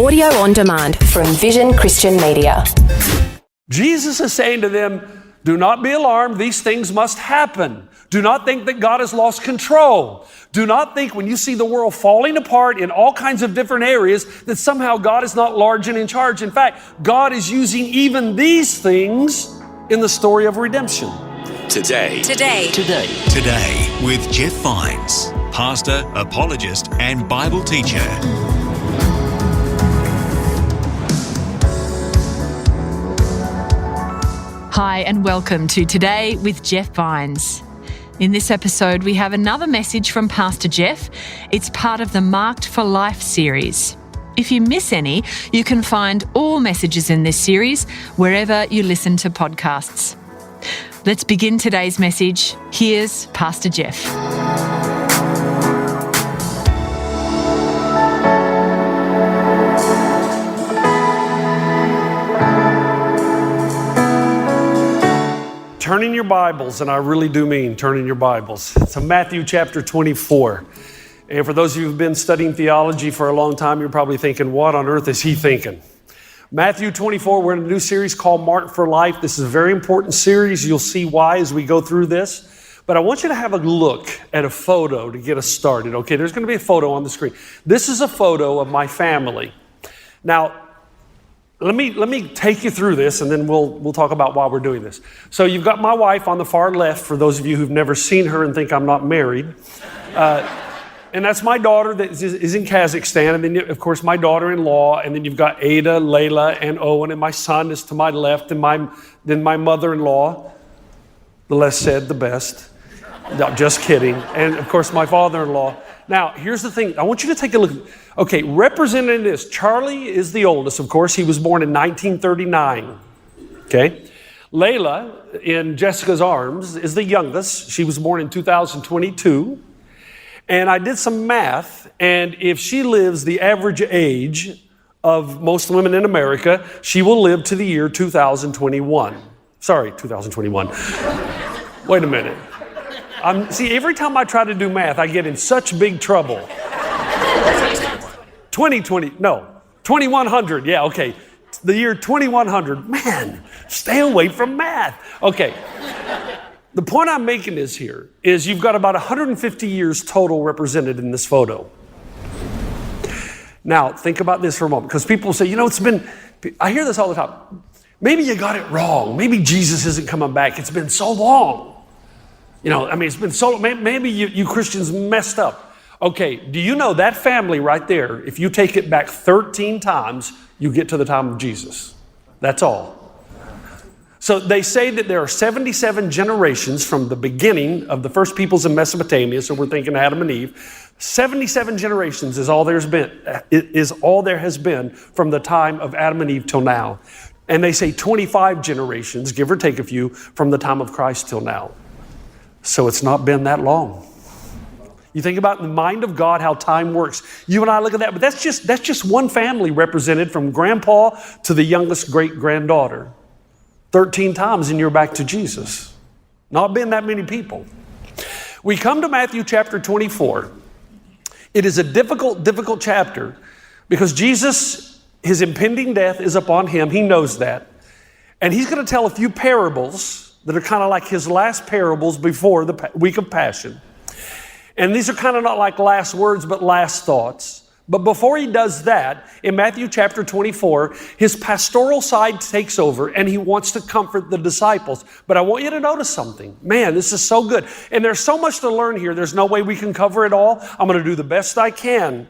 Audio on demand from Vision Christian Media. Jesus is saying to them, do not be alarmed. These things must happen. Do not think that God has lost control. Do not think when you see the world falling apart in all kinds of different areas that somehow God is not large and in charge. In fact, God is using even these things in the story of redemption. Today with Jeff Vines, pastor, apologist, and Bible teacher. Hi, and welcome to Today with Jeff Vines. In this episode, we have another message from Pastor Jeff. It's part of the Marked for Life series. If you miss any, you can find all messages in this series wherever you listen to podcasts. Let's begin today's message. Here's Pastor Jeff. Turn in your Bibles, and I really do mean turn in your Bibles. So Matthew chapter 24. And for those of you who've been studying theology for a long time, you're probably thinking, what on earth is he thinking? Matthew 24, we're in a new series called Marked for Life. This is a very important series. You'll see why as we go through this. But I want you to have a look at a photo to get us started. Okay, there's going to be a photo on the screen. This is a photo of my family. Now, let me take you through this, and then we'll talk about why we're doing this. So you've got my wife on the far left, for those of you who've never seen her and think I'm not married. And that's my daughter that is in Kazakhstan, and then, of course, my daughter-in-law, and then you've got Ada, Layla, and Owen, and my son is to my left, and then my mother-in-law, the less said, the best. No, just kidding. And, of course, my father-in-law. Now, here's the thing. I want you to take a look. Okay, representing this, Charlie is the oldest, of course. He was born in 1939. Okay? Layla, in Jessica's arms, is the youngest. She was born in 2022. And I did some math, and if she lives the average age of most women in America, she will live to the year 2021. Sorry, 2021. Wait a minute. See, every time I try to do math, I get in such big trouble. 2100, yeah, okay. The year 2100, man, stay away from math. Okay. The point I'm making is you've got about 150 years total represented in this photo. Now, think about this for a moment, because people say, I hear this all the time. Maybe you got it wrong. Maybe Jesus isn't coming back. It's been so long. It's been so long. Maybe you Christians messed up. Okay, do you know that family right there, if you take it back 13 times, you get to the time of Jesus. That's all. So they say that there are 77 generations from the beginning of the first peoples in Mesopotamia, so we're thinking Adam and Eve. 77 generations is all there has been from the time of Adam and Eve till now. And they say 25 generations, give or take a few, from the time of Christ till now. So it's not been that long. You think about the mind of God, how time works. You and I look at that, but that's just one family represented from grandpa to the youngest great-granddaughter. 13 times and you're back to Jesus. Not been that many people. We come to Matthew chapter 24. It is a difficult chapter because Jesus, his impending death is upon him. He knows that. And he's going to tell a few parables that are kind of like his last parables before the week of Passion. And these are kind of not like last words, but last thoughts. But before he does that, in Matthew chapter 24, his pastoral side takes over and he wants to comfort the disciples. But I want you to notice something. Man, this is so good. And there's so much to learn here. There's no way we can cover it all. I'm going to do the best I can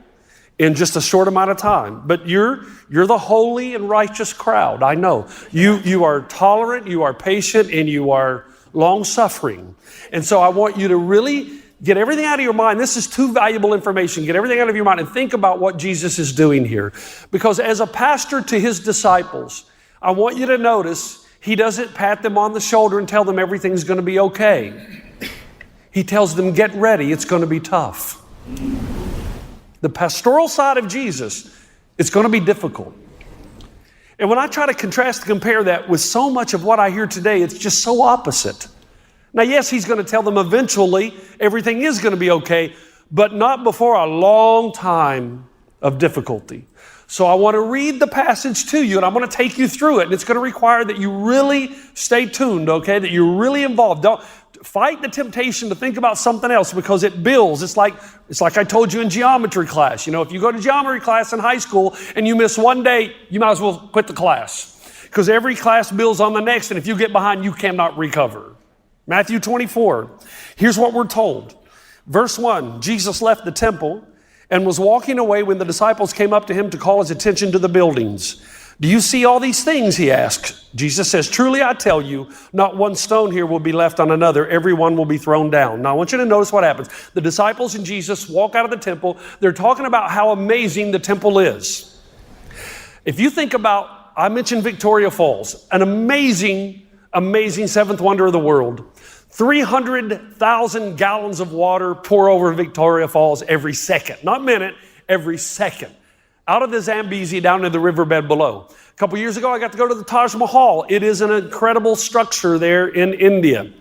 in just a short amount of time. But you're the holy and righteous crowd. I know. You are tolerant, you are patient, and you are long-suffering. And so I want you to really get everything out of your mind. This is too valuable information. Get everything out of your mind and think about what Jesus is doing here. Because as a pastor to his disciples, I want you to notice he doesn't pat them on the shoulder and tell them everything's going to be okay. He tells them, get ready, it's going to be tough. The pastoral side of Jesus, it's going to be difficult. And when I try to contrast and compare that with so much of what I hear today, it's just so opposite. Now, yes, he's going to tell them eventually everything is going to be okay, but not before a long time of difficulty. So I want to read the passage to you, and I'm going to take you through it. And it's going to require that you really stay tuned, okay? That you're really involved. Don't fight the temptation to think about something else, because it builds. It's like I told you in geometry class. You know, if you go to geometry class in high school and you miss one day, you might as well quit the class, because every class builds on the next, and if you get behind, you cannot recover. Matthew 24. Here's what we're told. Verse 1, Jesus left the temple and was walking away when the disciples came up to him to call his attention to the buildings. Do you see all these things? He asked. Jesus says, truly I tell you, not one stone here will be left on another. Every one will be thrown down. Now I want you to notice what happens. The disciples and Jesus walk out of the temple. They're talking about how amazing the temple is. If you think about, I mentioned Victoria Falls, an amazing seventh wonder of the world. 300,000 gallons of water pour over Victoria Falls every second. Not minute, every second. Out of the Zambezi down to the riverbed below. A couple years ago, I got to go to the Taj Mahal. It is an incredible structure there in India.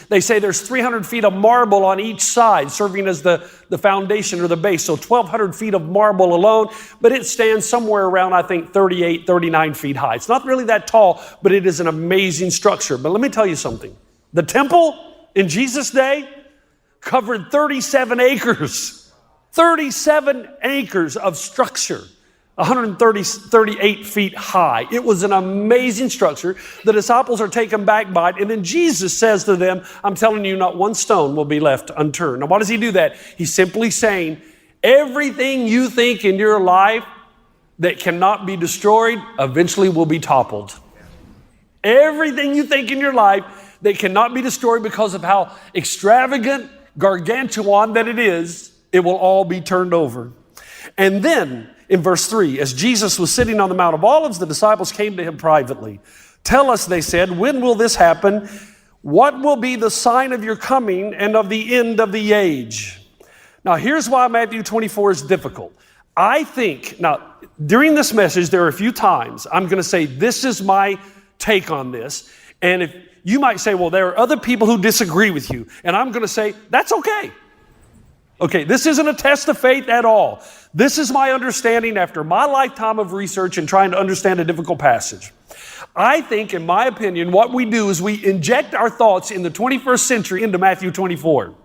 They say there's 300 feet of marble on each side, serving as the foundation or the base. So 1,200 feet of marble alone, but it stands somewhere around, I think, 38, 39 feet high. It's not really that tall, but it is an amazing structure. But let me tell you something. The temple in Jesus' day covered 37 acres. 37 acres of structure, 38 feet high. It was an amazing structure. The disciples are taken back by it, and then Jesus says to them, I'm telling you, not one stone will be left unturned. Now, why does he do that? He's simply saying, everything you think in your life that cannot be destroyed eventually will be toppled. Everything you think in your life that cannot be destroyed because of how extravagant, gargantuan that it is, it will all be turned over. And then in verse 3, as Jesus was sitting on the Mount of Olives, the disciples came to him privately. Tell us, they said, when will this happen? What will be the sign of your coming and of the end of the age? Now, here's why Matthew 24 is difficult. I think, now, during this message, there are a few times I'm going to say, this is my take on this. And if you might say, well, there are other people who disagree with you. And I'm going to say, that's okay. Okay, this isn't a test of faith at all. This is my understanding after my lifetime of research and trying to understand a difficult passage. I think, in my opinion, what we do is we inject our thoughts in the 21st century into Matthew 24.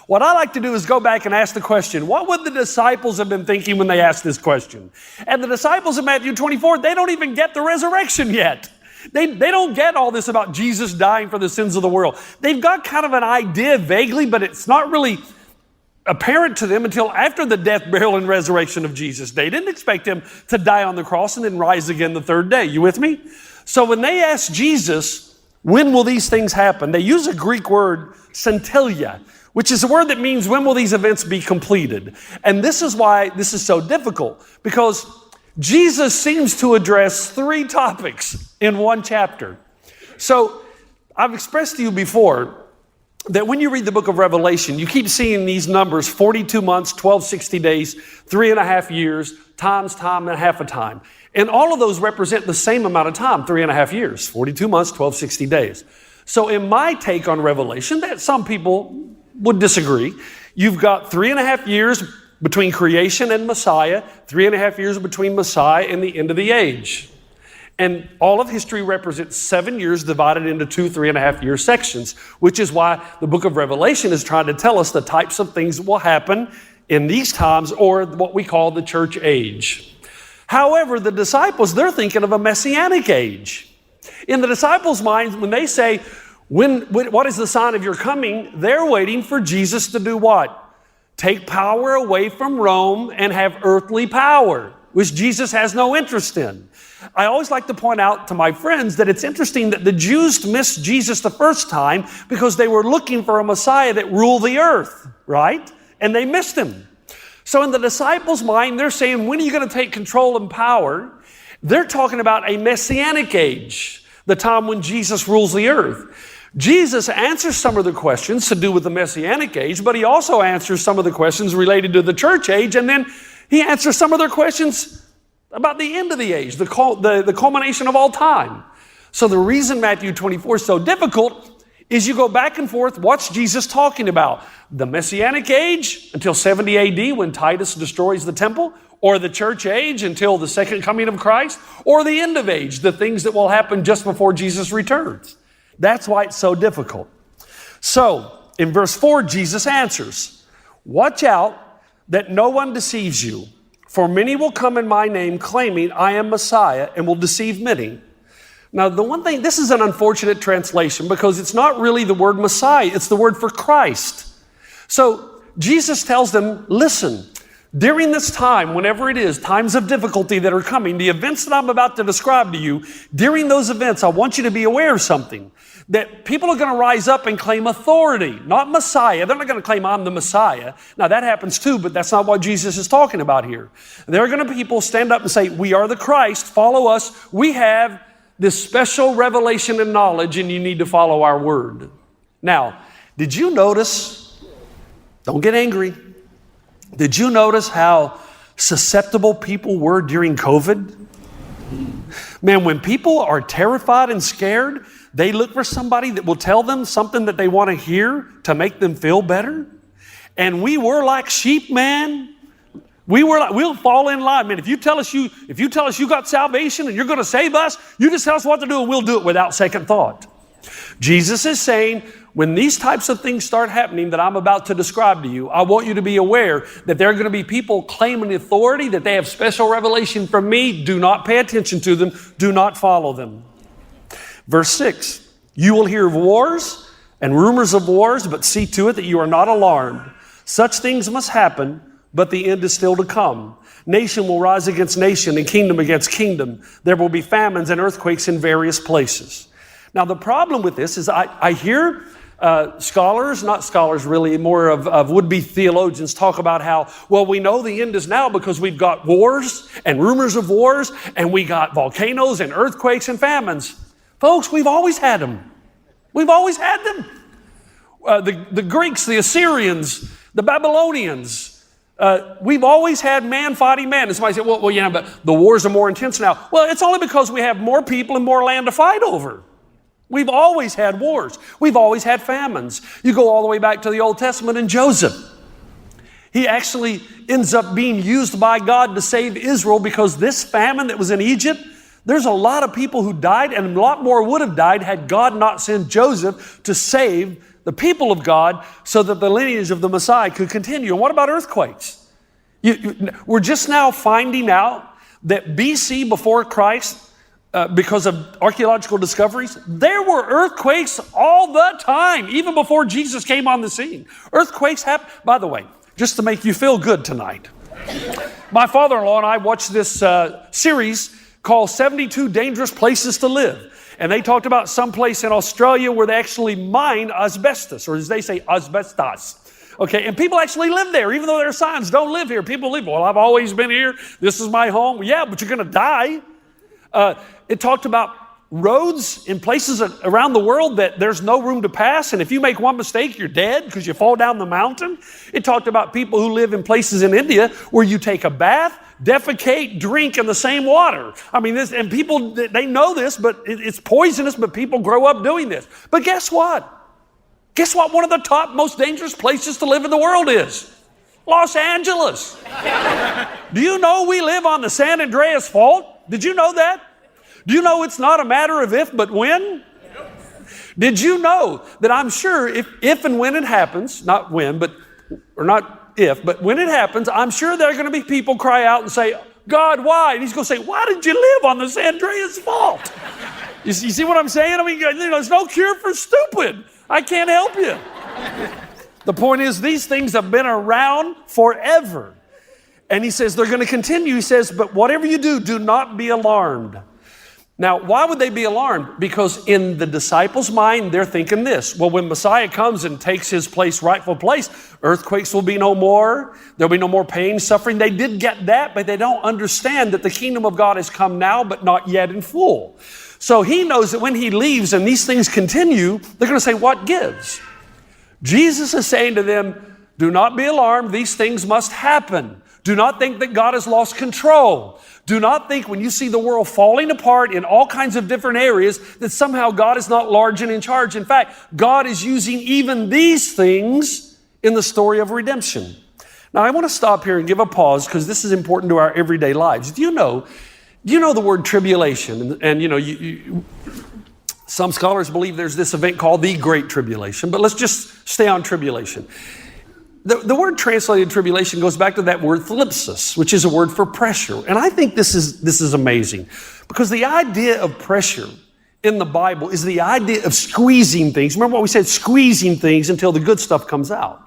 What I like to do is go back and ask the question, what would the disciples have been thinking when they asked this question? And the disciples in Matthew 24, they don't even get the resurrection yet. They don't get all this about Jesus dying for the sins of the world. They've got kind of an idea vaguely, but it's not really apparent to them until after the death, burial, and resurrection of Jesus. They didn't expect him to die on the cross and then rise again the third day. You with me? So when they ask Jesus, when will these things happen? They use a Greek word, centelia, which is a word that means when will these events be completed? And this is why this is so difficult, because Jesus seems to address 3 topics in one chapter. So I've expressed to you before that when you read the book of Revelation, you keep seeing these numbers, 42 months, 1260 days, 3.5 years, times time and half a time. And all of those represent the same amount of time, 3.5 years, 42 months, 1260 days. So in my take on Revelation, that some people would disagree. You've got 3.5 years between creation and Messiah, 3.5 years between Messiah and the end of the age. And all of history represents 7 years divided into 2 3.5-year sections, which is why the book of Revelation is trying to tell us the types of things that will happen in these times, or what we call the church age. However, the disciples, they're thinking of a messianic age. In the disciples' minds, when they say, what is the sign of your coming? They're waiting for Jesus to do what? Take power away from Rome and have earthly power, which Jesus has no interest in. I always like to point out to my friends that it's interesting that the Jews missed Jesus the first time because they were looking for a Messiah that ruled the earth, right? And they missed him. So in the disciples' mind, they're saying, when are you going to take control and power? They're talking about a messianic age, the time when Jesus rules the earth. Jesus answers some of the questions to do with the messianic age, but he also answers some of the questions related to the church age, and then he answers some of their questions about the end of the age, the culmination of all time. So the reason Matthew 24 is so difficult is you go back and forth, what's Jesus talking about? The Messianic age until 70 AD when Titus destroys the temple, or the church age until the second coming of Christ, or the end of age, the things that will happen just before Jesus returns. That's why it's so difficult. So, in verse 4, Jesus answers, "Watch out that no one deceives you, for many will come in my name claiming I am Messiah and will deceive many." Now, the one thing, this is an unfortunate translation because it's not really the word Messiah, it's the word for Christ. So, Jesus tells them, listen, during this time, whenever it is, times of difficulty that are coming, the events that I'm about to describe to you, during those events, I want you to be aware of something. That people are going to rise up and claim authority, not Messiah. They're not going to claim I'm the Messiah. Now that happens too, but that's not what Jesus is talking about here. There are going to be people stand up and say, we are the Christ, follow us. We have this special revelation and knowledge and you need to follow our word. Now, did you notice, don't get angry, did you notice how susceptible people were during COVID? Man, when people are terrified and scared, they look for somebody that will tell them something that they want to hear to make them feel better. And we were like sheep, man. We'll fall in line, man. If you tell us you got salvation and you're going to save us, you just tell us what to do and we'll do it without second thought. Jesus is saying, when these types of things start happening that I'm about to describe to you, I want you to be aware that there are going to be people claiming authority, that they have special revelation from me. Do not pay attention to them. Do not follow them. Verse 6, you will hear of wars and rumors of wars, but see to it that you are not alarmed. Such things must happen, but the end is still to come. Nation will rise against nation and kingdom against kingdom. There will be famines and earthquakes in various places. Now, the problem with this is I hear scholars, not scholars really, more of would-be theologians talk about how, well, we know the end is now because we've got wars and rumors of wars and we got volcanoes and earthquakes and famines. Folks, we've always had them. We've always had them. The Greeks, the Assyrians, the Babylonians, we've always had man fighting man. And somebody said, well, yeah, but the wars are more intense now. Well, it's only because we have more people and more land to fight over. We've always had wars. We've always had famines. You go all the way back to the Old Testament and Joseph. He actually ends up being used by God to save Israel because this famine that was in Egypt, there's a lot of people who died and a lot more would have died had God not sent Joseph to save the people of God so that the lineage of the Messiah could continue. And what about earthquakes? We're just now finding out that BC, before Christ, because of archaeological discoveries, there were earthquakes all the time, even before Jesus came on the scene. Earthquakes happen. By the way, just to make you feel good tonight, my father-in-law and I watched this series called 72 Dangerous Places to Live. And they talked about some place in Australia where they actually mine asbestos, or as they say, asbestos. Okay, and people actually live there, even though there are signs, don't live here. People live, well, I've always been here. This is my home. Yeah, but you're going to die. It talked about roads in places around the world that there's no room to pass. And if you make one mistake, you're dead because you fall down the mountain. It talked about people who live in places in India where you take a bath, defecate, drink in the same water. I mean, and people, they know this, but it's poisonous, but people grow up doing this. But guess what? Guess what one of the top most dangerous places to live in the world is? Los Angeles. Do you know we live on the San Andreas Fault? Did you know that? Do you know it's not a matter of if, but when? Did you know that I'm sure if and when it happens, not when, but when it happens, I'm sure there are going to be people cry out and say, God, why? And he's going to say, why did you live on the San Andreas Fault? You see what I'm saying? I mean, there's no cure for stupid. I can't help you. The point is, these things have been around forever. And he says they're going to continue. He says, but whatever you do, do not be alarmed. Now, why would they be alarmed? Because in the disciples' mind, they're thinking this. Well, when Messiah comes and takes his rightful place, earthquakes will be no more. There'll be no more pain, suffering. They did get that, but they don't understand that the kingdom of God has come now, but not yet in full. So he knows that when he leaves and these things continue, they're going to say, what gives? Jesus is saying to them, do not be alarmed. These things must happen. Do not think that God has lost control. Do not think when you see the world falling apart in all kinds of different areas that somehow God is not large and in charge. In fact, God is using even these things in the story of redemption. Now, I want to stop here and give a pause because this is important to our everyday lives. Do you know the word tribulation? And some scholars believe there's this event called the Great Tribulation, but let's just stay on tribulation. The word translated tribulation goes back to that word thlipsis, which is a word for pressure. And I think this is amazing because the idea of pressure in the Bible is the idea of squeezing things. Remember what we said, squeezing things until the good stuff comes out.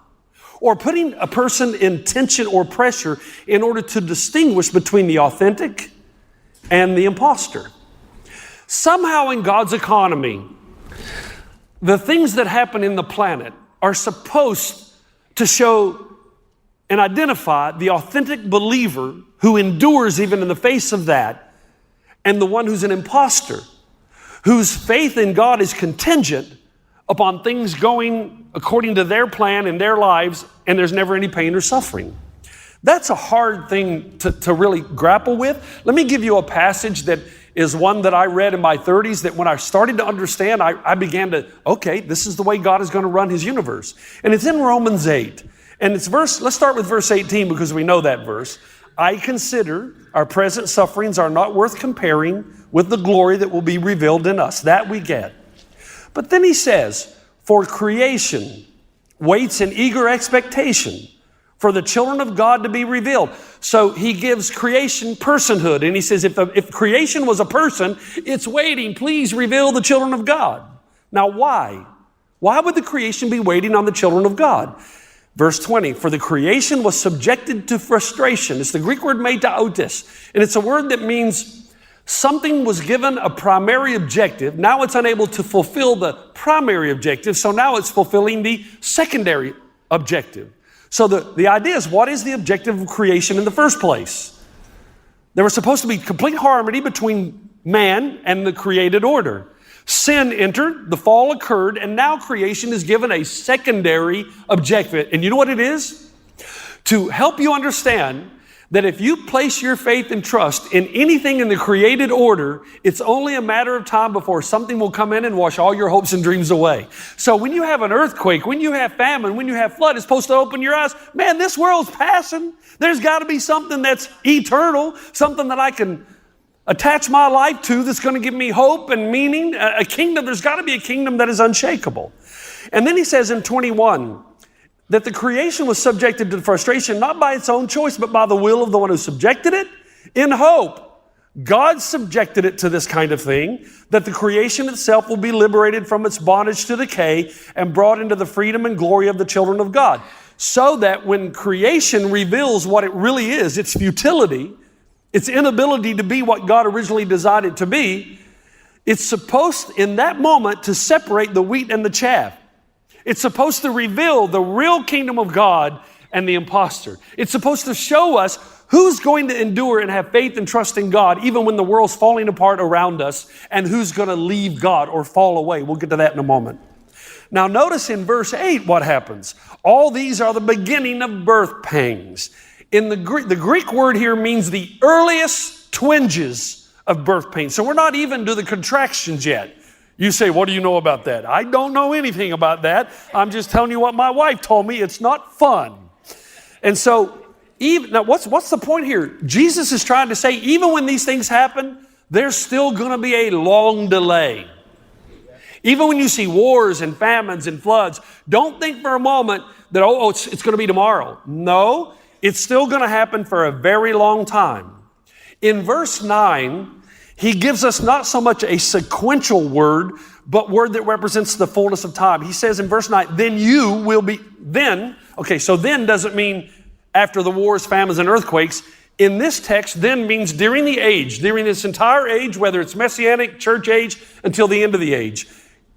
Or putting a person in tension or pressure in order to distinguish between the authentic and the imposter. Somehow in God's economy, the things that happen in the planet are supposed to show and identify the authentic believer who endures even in the face of that, and the one who's an imposter, whose faith in God is contingent upon things going according to their plan in their lives, and there's never any pain or suffering. That's a hard thing to really grapple with. Let me give you a passage that is one that I read in my 30s that when I started to understand, I began to, okay, this is the way God is going to run his universe. And it's in Romans 8. And let's start with verse 18 because we know that verse. I consider our present sufferings are not worth comparing with the glory that will be revealed in us. That we get. But then he says, for creation waits in eager expectation for the children of God to be revealed. So he gives creation personhood. And he says, if creation was a person, it's waiting. Please reveal the children of God. Now, why? Why would the creation be waiting on the children of God? Verse 20, for the creation was subjected to frustration. It's the Greek word metaotis. And it's a word that means something was given a primary objective. Now it's unable to fulfill the primary objective. So now it's fulfilling the secondary objective. So the idea is, what is the objective of creation in the first place? There was supposed to be complete harmony between man and the created order. Sin entered, the fall occurred, and now creation is given a secondary objective. And you know what it is? To help you understand that if you place your faith and trust in anything in the created order, it's only a matter of time before something will come in and wash all your hopes and dreams away. So when you have an earthquake, when you have famine, when you have flood, it's supposed to open your eyes. Man, this world's passing. There's got to be something that's eternal, something that I can attach my life to that's going to give me hope and meaning. A kingdom, there's got to be a kingdom that is unshakable. And then he says in 21, that the creation was subjected to frustration, not by its own choice, but by the will of the one who subjected it, in hope. God subjected it to this kind of thing, that the creation itself will be liberated from its bondage to decay and brought into the freedom and glory of the children of God. So that when creation reveals what it really is, its futility, its inability to be what God originally designed it to be, it's supposed in that moment to separate the wheat and the chaff. It's supposed to reveal the real kingdom of God and the imposter. It's supposed to show us who's going to endure and have faith and trust in God even when the world's falling apart around us, and who's going to leave God or fall away. We'll get to that in a moment. Now notice in verse 8 what happens. All these are the beginning of birth pangs. In the Greek word here means the earliest twinges of birth pains. So we're not even to the contractions yet. You say, what do you know about that? I don't know anything about that. I'm just telling you what my wife told me. It's not fun. And so, now what's the point here? Jesus is trying to say, even when these things happen, there's still going to be a long delay. Even when you see wars and famines and floods, don't think for a moment that, it's going to be tomorrow. No, it's still going to happen for a very long time. In verse 9, he gives us not so much a sequential word, but word that represents the fullness of time. He says in verse 9, then you will be, so then doesn't mean after the wars, famines, and earthquakes. In this text, then means during the age, during this entire age, whether it's Messianic, church age, until the end of the age.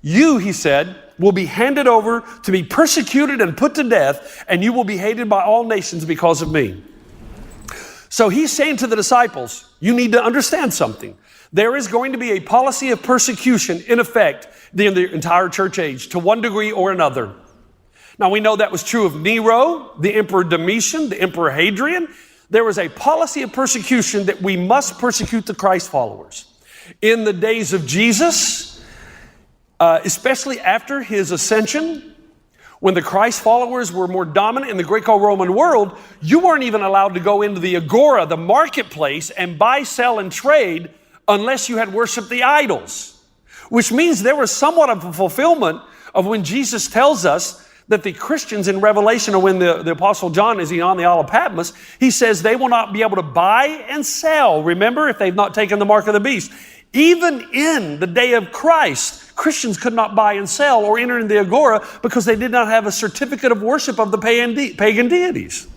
You, he said, will be handed over to be persecuted and put to death, and you will be hated by all nations because of me. So he's saying to the disciples, you need to understand something. There is going to be a policy of persecution in effect in the entire church age to one degree or another. Now we know that was true of Nero, the Emperor Domitian, the Emperor Hadrian. there was a policy of persecution that we must persecute the Christ followers. In the days of Jesus, especially after his ascension, when the Christ followers were more dominant in the Greco-Roman world, you weren't even allowed to go into the agora, the marketplace, and buy, sell, and trade unless you had worshiped the idols. Which means there was somewhat of a fulfillment of when Jesus tells us that the Christians in Revelation, or when the Apostle John is on the Isle of Patmos, he says they will not be able to buy and sell, remember, if they've not taken the mark of the beast. Even in the day of Christ, Christians could not buy and sell or enter in the agora because they did not have a certificate of worship of the pagan deities.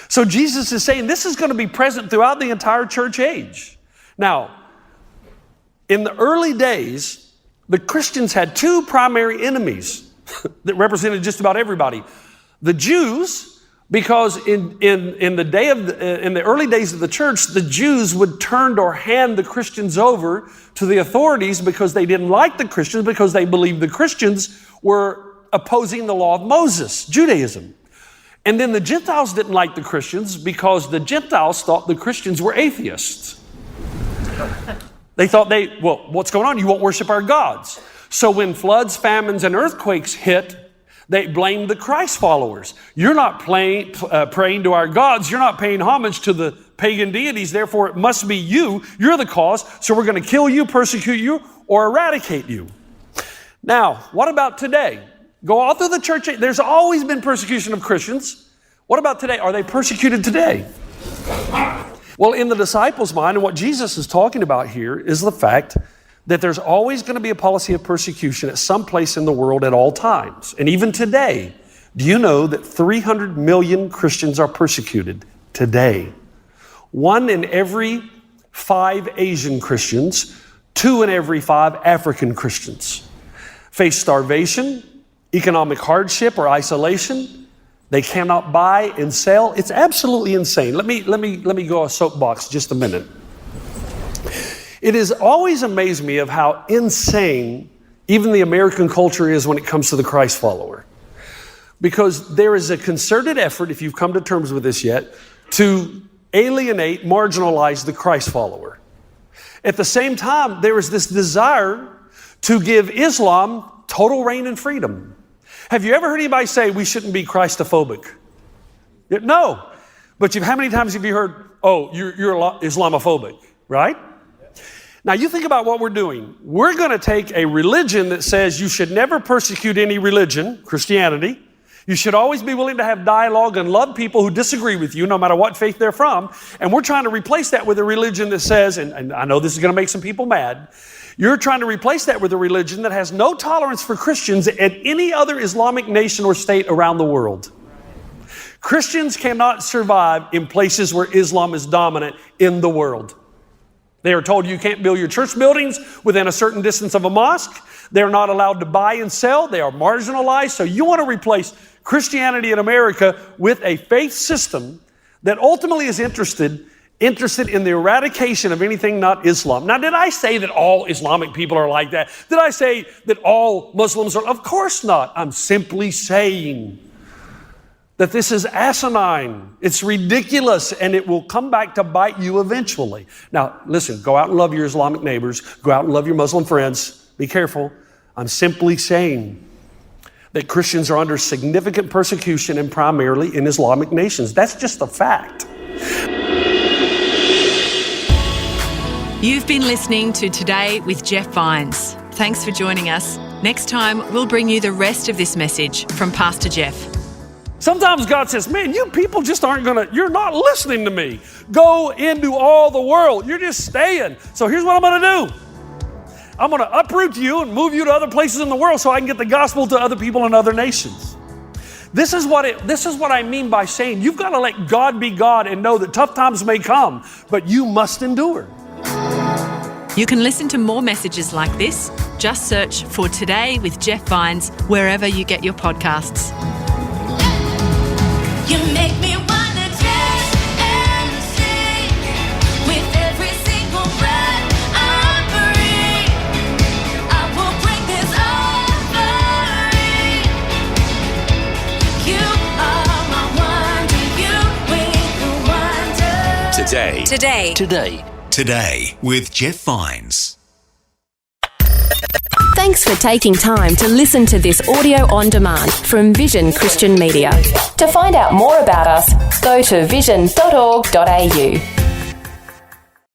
So Jesus is saying this is going to be present throughout the entire church age. Now, in the early days, the Christians had two primary enemies that represented just about everybody. The Jews, because in the early days of the church, the Jews would turn or hand the Christians over to the authorities because they didn't like the Christians, because they believed the Christians were opposing the law of Moses, Judaism. And then the Gentiles didn't like the Christians because the Gentiles thought the Christians were atheists. They thought what's going on? You won't worship our gods. So when floods, famines, and earthquakes hit, they blamed the Christ followers. You're not praying to our gods. You're not paying homage to the pagan deities. Therefore, it must be you. You're the cause. So we're going to kill you, persecute you, or eradicate you. Now, what about today? Go all through the church. There's always been persecution of Christians. What about today? Are they persecuted today? Well, in the disciples' mind, and what Jesus is talking about here is the fact that there's always going to be a policy of persecution at some place in the world at all times. And even today, do you know that 300 million Christians are persecuted today? 1 in every 5 Asian Christians, 2 in every 5 African Christians face starvation, economic hardship, or isolation. They cannot buy and sell. It's absolutely insane. Let me go a soapbox just a minute. It has always amazed me of how insane even the American culture is when it comes to the Christ follower. Because there is a concerted effort, if you've come to terms with this yet, to alienate, marginalize the Christ follower. At the same time, there is this desire to give Islam total reign and freedom. Have you ever heard anybody say we shouldn't be Christophobic? No. But how many times have you heard, oh, you're Islamophobic, right? Now you think about what we're doing. We're going to take a religion that says you should never persecute any religion, Christianity. You should always be willing to have dialogue and love people who disagree with you, no matter what faith they're from. And we're trying to replace that with a religion that says, and I know this is going to make some people mad, you're trying to replace that with a religion that has no tolerance for Christians at any other Islamic nation or state around the world. Christians cannot survive in places where Islam is dominant in the world. They are told you can't build your church buildings within a certain distance of a mosque. They're not allowed to buy and sell. They are marginalized. So you want to replace Christianity in America with a faith system that ultimately is interested in the eradication of anything not Islam. Now, did I say that all Islamic people are like that? Did I say that all Muslims are? Of course not. I'm simply saying that this is asinine, it's ridiculous, and it will come back to bite you eventually. Now, listen, go out and love your Islamic neighbors, go out and love your Muslim friends, be careful. I'm simply saying that Christians are under significant persecution and primarily in Islamic nations. That's just a fact. You've been listening to Today with Jeff Vines. Thanks for joining us. Next time, we'll bring you the rest of this message from Pastor Jeff. Sometimes God says, man, you people just you're not listening to me. Go into all the world. You're just staying. So here's what I'm going to do. I'm going to uproot you and move you to other places in the world so I can get the gospel to other people in other nations. This is what I mean by saying you've got to let God be God and know that tough times may come, but you must endure. You can listen to more messages like this. Just search for Today with Jeff Vines wherever you get your podcasts. You make me wanna dance and sing with every single breath I breathe. I will bring this offering. You are my wonder, you bring the wonder. Today. Today with Jeff Vines. Thanks for taking time to listen to this audio on demand from Vision Christian Media. To find out more about us, go to vision.org.au.